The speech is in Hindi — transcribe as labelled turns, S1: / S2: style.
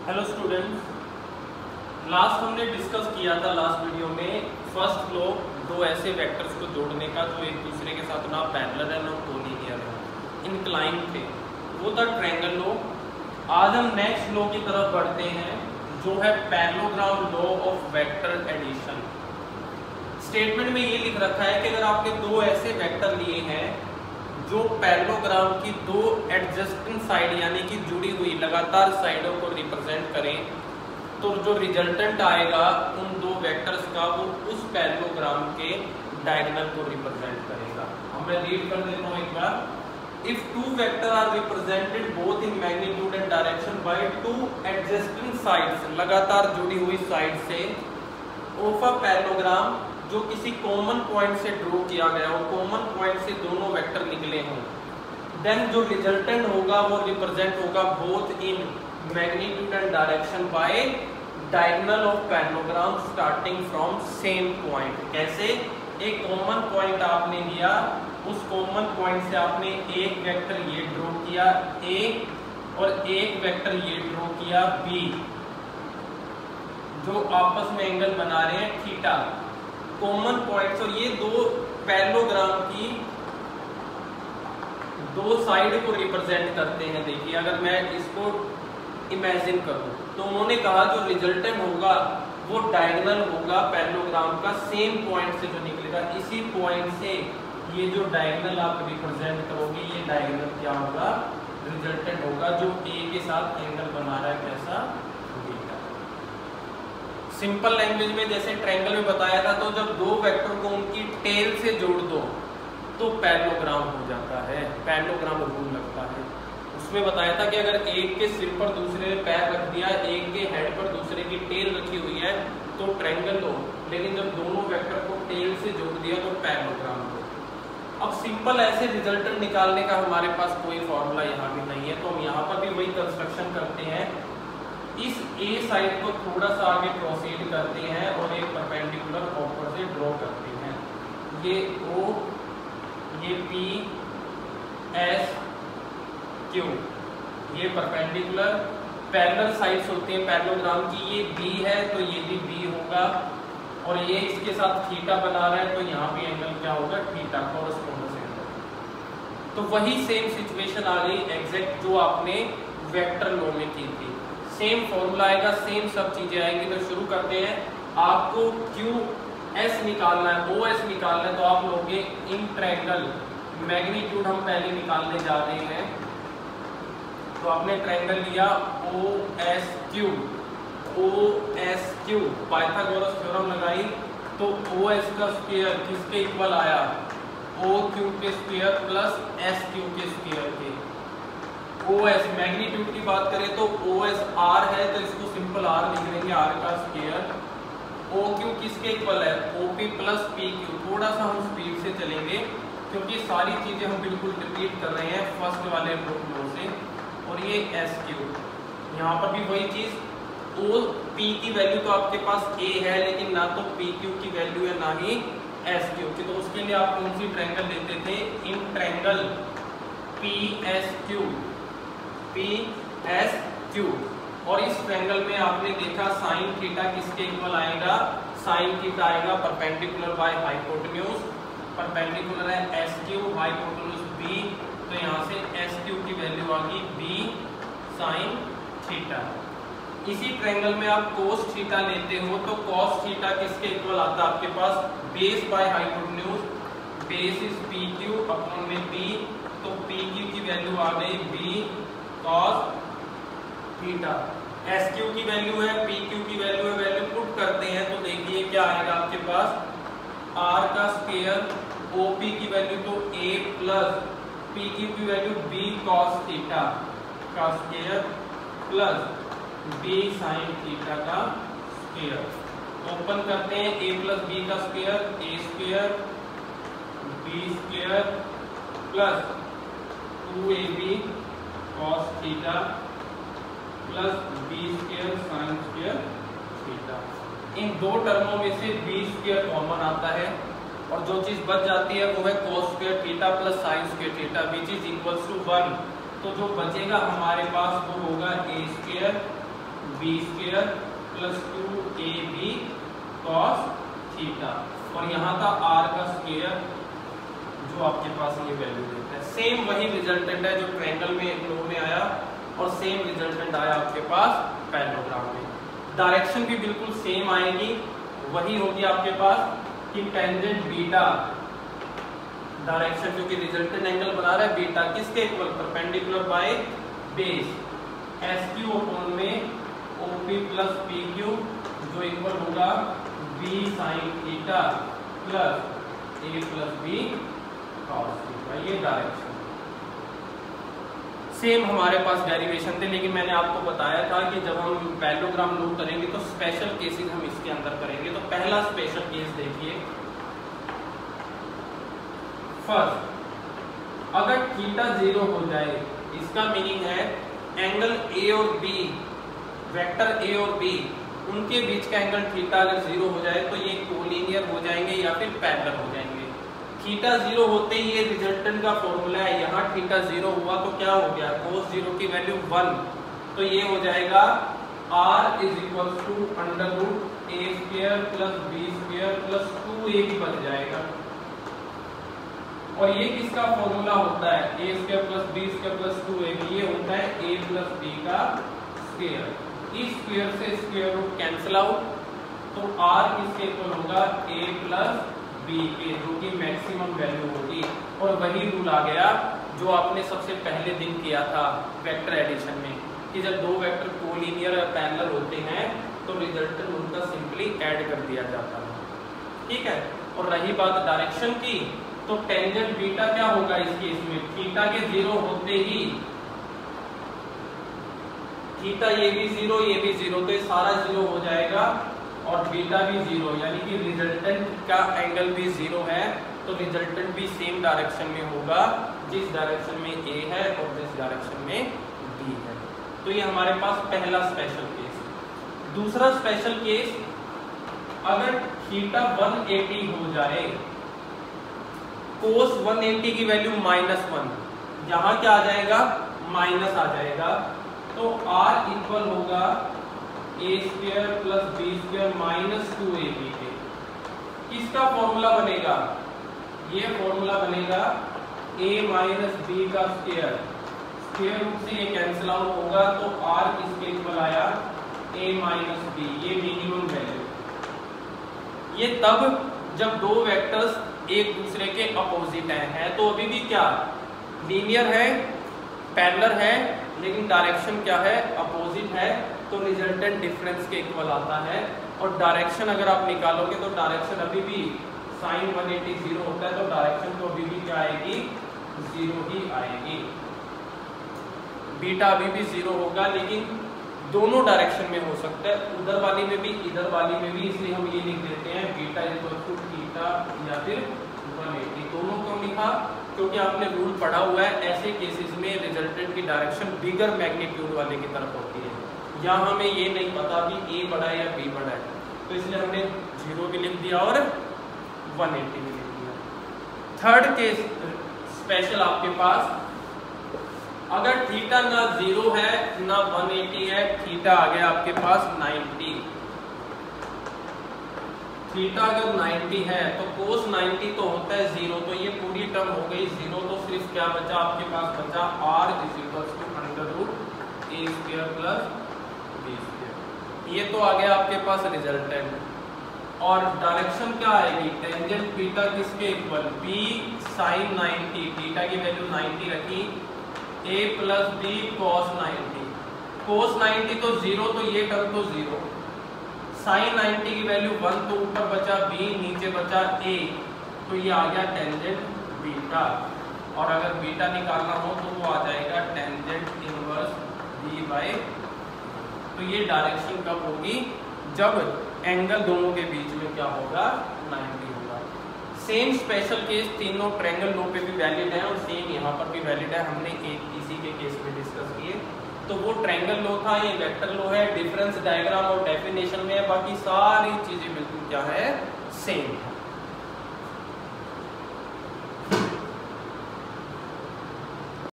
S1: हेलो स्टूडेंट्स, लास्ट हमने डिस्कस किया था लास्ट वीडियो में फर्स्ट लॉ दो ऐसे वेक्टर्स को जोड़ने का जो एक दूसरे के साथ ना पैरेलल है ना कोलिनियर है, इंक्लाइन थे। वो था ट्रायंगल लॉ। आज हम नेक्स्ट लॉ की तरफ बढ़ते हैं जो है parallelogram law of vector addition. Statement में ये लिख रखा है कि अगर आपने दो ऐसे वेक्टर लिए हैं जो पैरेललोग्राम की दो एडजस्टिंग साइड यानी कि जुड़ी हुई लगातार साइडों को रिप्रेजेंट करें तो जो रिजल्टेंट आएगा उन दो वेक्टर्स का वो उस पैरेललोग्राम के डायगोनल को रिप्रेजेंट करेगा। अब मैं रीड कर देता हूँ एक बार। If two vector are represented both in magnitude and direction by two adjusting sides, लगातार जुड़ी हुई साइड से, ऑफ अ पैरेललोग्राम जो किसी कॉमन पॉइंट से ड्रॉ किया गया हो, कॉमन पॉइंट से दोनों वेक्टर निकले हों, देन जो रिजल्टेंट होगा वो रिप्रेजेंट होगा both in magnitude and direction bye diagonal of parallelogram starting from same point. कैसे? एक कॉमन पॉइंट आपने लिया, उस कॉमन पॉइंट से आपने एक वेक्टर ये ड्रॉ किया A और एक वेक्टर ये ड्रॉ किया B, जो आपस में एंगल बना रहे हैं थीटा। कॉमन पॉइंट्स और ये दो पैरेललोग्राम की दो साइड को रिप्रेजेंट करते हैं। देखिए अगर मैं इसको इमेजिन करूं तो उन्होंने कहा जो रिजल्टेंट होगा वो डायगोनल होगा पैरेललोग्राम का सेम पॉइंट से जो निकलेगा, इसी पॉइंट से ये जो डायगोनल आप रिप्रेजेंट करोगे ये डायगोनल क्या होगा? रिजल्टेंट होगा जो A के साथ एंगल बना रहा है, कैसा? सिंपल लैंग्वेज में जैसे ट्रायंगल में बताया था, तो जब दो वेक्टर को उनकी टेल से जोड़ दो तो पैरेललोग्राम हो जाता है, पैरेललोग्राम रूल लगता है। उसमें बताया था कि अगर एक के सिर पर दूसरे ने पैर रख दिया, एक के हेड पर दूसरे की टेल रखी हुई है तो ट्रायंगल हो, लेकिन जब दोनों वेक्टर को टेल से जोड़ दिया तो पैरेललोग्राम हो। अब सिंपल ऐसे रिजल्टेंट निकालने का हमारे पास कोई फॉर्मूला यहाँ भी नहीं है, तो हम यहाँ पर भी वही कंस्ट्रक्शन करते हैं। इस A साइड को थोड़ा सा आगे प्रोसीड करते हैं और एक परपेंडिकुलर ऊपर से ड्रॉ करते हैं। ये O, ये P, S, Q, ये परपेंडिकुलर पैरेलल साइड्स होती हैं पैरेललोग्राम की। ये B है तो ये भी B होगा और ये इसके साथ थीटा बना रहा है तो यहाँ भी एंगल क्या होगा? Theta, correspondence angle. तो वही सेम सिचुएशन आ गई एग्जैक्ट जो आपने वेक्टर लॉ में की थी। सेम फॉर्मूला आएगा, सेम सब चीजें आएंगी। तो शुरू करते हैं। आपको QS निकालना है, OS निकालना है, तो आप लोगे इन ट्रायंगल मैग्नीट्यूड हम पहले निकालने जा रहे हैं। तो आपने ट्रायंगल लिया OSQ, पाइथागोरस थ्योरम लगाई तो OS का स्क्वायर किसके इक्वल आया? OQ के स्क्वायर प्लस SQ के स्क्वायर के। OS मैग्नीट्यूड की बात करें तो OS R है तो इसको सिंपल R लिख लेंगे, R का स्क्वायर। OQ किसके इक्वल है? OP plus PQ। थोड़ा सा हम स्पीड से चलेंगे क्योंकि सारी चीजें हम बिल्कुल रिपीट कर रहे हैं फर्स्ट वाले फ्लो से। और ये SQ, यहाँ पर भी वही चीज। OP की वैल्यू तो आपके पास A है लेकिन ना तो PQ की वैल्यू है ना ही SQ की, तो उसके लिए आप कौन सी ट्रायंगल लेते थे? In triangle PSQ। और इस ट्रायंगल में आपने देखा साइन थीटा किसके इक्वल आएगा? साइन थीटा आएगा परपेंडिकुलर बाय हाइपोटेन्यूज। परपेंडिकुलर है SQ, हाइपोटेन्यूज B, तो यहाँ से SQ की वैल्यू आ गई B साइन थीटा। इसी ट्रायंगल में आप cos थीटा लेते हो तो cos थीटा किसके इक्वल आता है आपके पास? Base by hypotenuse, base is PQ upon में B, तो PQ की वैल्यू आ गई B cos थीटा। SQ की वैल्यू है, PQ की वैल्यू है, वैल्यू पुट करते हैं तो देखिए क्या आएगा आपके पास? R का स्क्वायर, OP की वैल्यू तो A प्लस PQ की वैल्यू B cos थीटा का square plus B sin theta का स्क्वायर। ओपन करते हैं, A प्लस B का square, A square B square plus 2AB cos theta plus B square sin square theta. इन दो टर्मों में से B स्क्वायर कॉमन आता है और जो चीज बच जाती है वो है cos square theta plus sin square theta which is equals to 1। तो जो बचेगा हमारे पास वो होगा A square B square plus 2ab cos theta, और यहाँ का r का स्क्वायर जो आपके पास ये वैल्यू देता है। सेम वही रिजल्टेंट है जो ट्रायंगल में लो में आया, और सेम रिजल्टेंट आया आपके पास पैरेललोग्राम में। डायरेक्शन भी बिल्कुल सेम आएगी, वही होगी आपके पास कि टेंजेंट बीटा, डायरेक्शन जो कि रिजल्टेंट एंगल बना रहा है बीटा किसके equal, perpendicular by base SQ upon में OP प्लस PQ जो इक्वल होगा B sin theta plus A plus B cos theta. ये डायरेक्शन सेम हमारे पास डेरिवेशन थे, लेकिन मैंने आपको बताया था कि जब हम पैरेललोग्राम लो करेंगे तो स्पेशल केसेस हम इसके अंदर करेंगे। तो पहला स्पेशल केस देखिए, फर्स्ट अगर थीटा 0 हो जाए, इसका मीनिंग है एंगल A और B, वेक्टर A और B उनके बीच का एंगल थीटा अगर 0 हो जाए तो ये कोलिनियर हो जाएंगे या फिर पैरेलल हो जाएंगे। थीटा 0 होते ही ये रिजल्टेंट का फॉर्मूला है, यहाँ थीटा 0 हुआ तो क्या हो गया, cos 0 की वैल्यू 1, तो ये हो जाएगा r is equal to under root a square plus b square plus 2ab बन जाएगा। और ये किसका फॉर्मूला होता है, a square plus b square plus 2ab, ये होता है a प्लस b का स्क्वायर। इस स्क्वायर से स्क्वायर रूट कैंसिल आउट, तो r किसके इक्वल होगा, a प्लस b के, जो कि मैक्सिमम वैल्यू होगी। और वही रूल आ गया जो आपने सबसे पहले दिन किया था वेक्टर एडिशन में, कि जब दो वेक्टर कोलिनियर और पैरेलल होते हैं तो रिजल्टेंट उनका सिंपली ऐड कर दिया जाता है, ठीक है। और रही बात डायरेक्शन की, तो टेंजेंट बीटा क्या होगा इस केस में, थीटा के 0 होते ही थीटा ये भी 0 ये भी 0, तो ये सारा 0 हो जाएगा और बीटा भी 0, यानी कि रिजल्टेंट का एंगल भी 0 है, तो रिजल्टेंट भी सेम डायरेक्शन में होगा जिस डायरेक्शन में A है और जिस डायरेक्शन में B है। तो ये हमारे पास पहला स्पेशल केस। दूसरा स्पेशल केस, अगर थीटा 180 हो जाए, cos 180 की वैल्यू -1, यहाँ क्या आ जाएगा, माइनस आ जाएगा, तो r इक्वल होगा a square plus b square minus 2ab के। किसका फॉर्मूला बनेगा, ये फॉर्मूला बनेगा a माइनस b का स्क्वायर, स्क्वायर रूट से ये कैंसिल आउट होगा, तो r किसके इक्वल आया, a माइनस b, ये मिनिमम वैल्यू। ये तब जब दो वेक्टर्स एक दूसरे के अपोजिट हैं, तो अभी भी क्या लीनियर है, पैरेलल है, लेकिन डायरेक्शन क्या है, अपोजिट है, तो रिजल्टेंट डिफरेंस के इक्वल आता है। और डायरेक्शन अगर आप निकालोगे तो डायरेक्शन अभी भी साइन 180 0 होता है, तो डायरेक्शन तो अभी भी क्या आएगी, 0 ही आएगी। बीटा अभी भी 0 होगा, लेकिन दोनों डायरेक्शन में हो सकता है, उधर वाली में भी इधर वाली में भी, इसलिए हम ये लिख देते हैं बीटा इक्वल टू थीटा या फिर 180। दोनों क्यों लिखा, क्योंकि आपने रूल पढ़ा हुआ है, ऐसे केसेस में रिजल्टेंट की डायरेक्शन बिगर मैग्नीट्यूड वाले की तरफ होती है। यहाँ हमें ये नहीं पता कि A बड़ा है या B बड़ा है, तो इसलिए हमने 0 भी लिख दिया और 180 भी लिख दिया। थर्ड केस स्पेशल आपके पास, अगर थीटा ना 0 है ना 180 है, थीटा आ गया आपके पास 90। थीटा अगर 90 है तो cos 90 तो होता है 0, तो ये पूरी टर्म हो गई 0, तो सिर्फ क्या बचा आपके पास, बचा r is equal to under root a square plus b square. ये तो आ गया आपके पास रिजल्टेंट। और डायरेक्शन क्या आएगी, टेंजेंट बीटा किसके इक्वल, b sin 90, थीटा की वैल्यू 90 रखी, a plus b cos 90, cos 90 तो 0, तो ये टर्म तो 0, साइन 90 की वैल्यू 1, तो ऊपर बचा b, नीचे बचा a, तो ये आ गया टेंजेंट बीटा। और अगर बीटा निकालना हो तो वो आ जाएगा टेंजेंट इनवर्स b बाय, तो ये डायरेक्शन कब होगी, जब एंगल दोनों के बीच में क्या होगा, 90 होगा। सेम स्पेशल केस तीनों ट्रायंगल लो पे भी वैलिड है और सेम यहाँ पर भी वैलिड है, हमने एक इसी के केस में डिस्कस किए। तो वो ट्रायंगल लो था, ये वेक्टर लो है, डिफरेंस डायग्राम और डेफिनेशन में है, बाकी सारी चीजें बिल्कुल क्या है, सेम है।